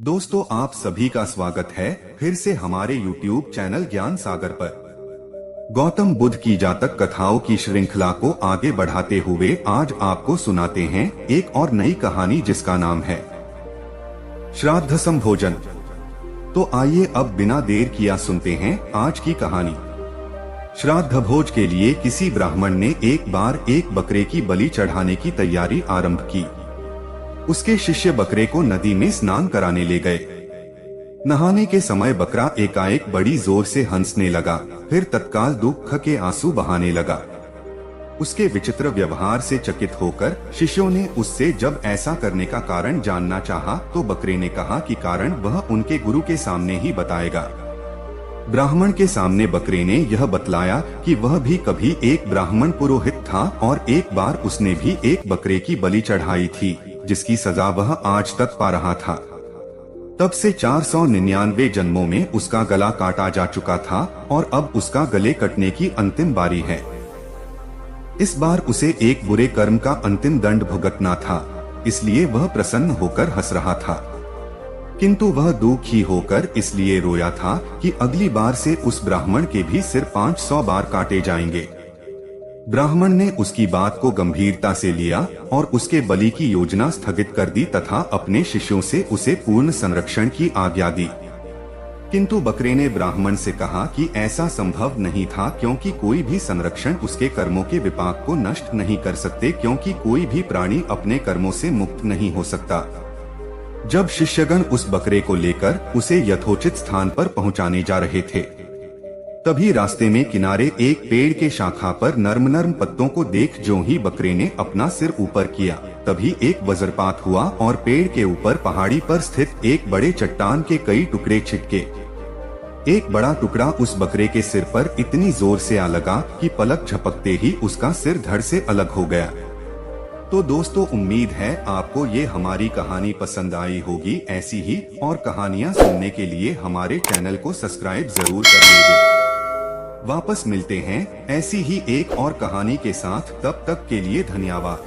दोस्तों, आप सभी का स्वागत है फिर से हमारे YouTube चैनल ज्ञान सागर पर। गौतम बुद्ध की जातक कथाओं की श्रृंखला को आगे बढ़ाते हुए आज आपको सुनाते हैं एक और नई कहानी जिसका नाम है श्राद्ध संभोजन। तो आइए अब बिना देर किया सुनते हैं आज की कहानी। श्राद्ध भोज के लिए किसी ब्राह्मण ने एक बार एक बकरे की बलि चढ़ाने की तैयारी आरंभ की। उसके शिष्य बकरे को नदी में स्नान कराने ले गए। नहाने के समय बकरा एकाएक बड़ी जोर से हंसने लगा, फिर तत्काल दुख के आंसू बहाने लगा। उसके विचित्र व्यवहार से चकित होकर शिष्यों ने उससे जब ऐसा करने का कारण जानना चाहा, तो बकरे ने कहा कि कारण वह उनके गुरु के सामने ही बताएगा। ब्राह्मण के सामने बकरे ने यह बतलाया कि वह भी कभी एक ब्राह्मण पुरोहित था और एक बार उसने भी एक बकरे की बलि चढ़ाई थी, जिसकी सजा वह आज तक पा रहा था। तब से 499 जन्मों में उसका गला काटा जा चुका था और अब उसका गले कटने की अंतिम बारी है। इस बार उसे एक बुरे कर्म का अंतिम दंड भुगतना था, इसलिए वह प्रसन्न होकर हंस रहा था। किंतु वह दुखी होकर इसलिए रोया था कि अगली बार से उस ब्राह्मण के भी सिर 500 बार काटे जाएंगे। ब्राह्मण ने उसकी बात को गंभीरता से लिया और उसके बलि की योजना स्थगित कर दी तथा अपने शिष्यों से उसे पूर्ण संरक्षण की आज्ञा दी। किंतु बकरे ने ब्राह्मण से कहा कि ऐसा संभव नहीं था, क्योंकि कोई भी संरक्षण उसके कर्मों के विपाक को नष्ट नहीं कर सकते, क्योंकि कोई भी प्राणी अपने कर्मों से मुक्त नहीं हो सकता। जब शिष्यगण उस बकरे को लेकर उसे यथोचित स्थान पर पहुंचाने जा रहे थे, तभी रास्ते में किनारे एक पेड़ के शाखा पर नर्म नर्म पत्तों को देख जो ही बकरे ने अपना सिर ऊपर किया, तभी एक वज्रपात हुआ और पेड़ के ऊपर पहाड़ी पर स्थित एक बड़े चट्टान के कई टुकड़े छिटके। एक बड़ा टुकड़ा उस बकरे के सिर पर इतनी जोर से आ लगा कि पलक झपकते ही उसका सिर धड़ से अलग हो गया। तो दोस्तों, उम्मीद है आपको ये हमारी कहानी पसंद आई होगी। ऐसी ही और कहानियाँ सुनने के लिए हमारे चैनल को सब्सक्राइब जरूर कर लीजिए। वापस मिलते हैं ऐसी ही एक और कहानी के साथ, तब तक के लिए धन्यवाद।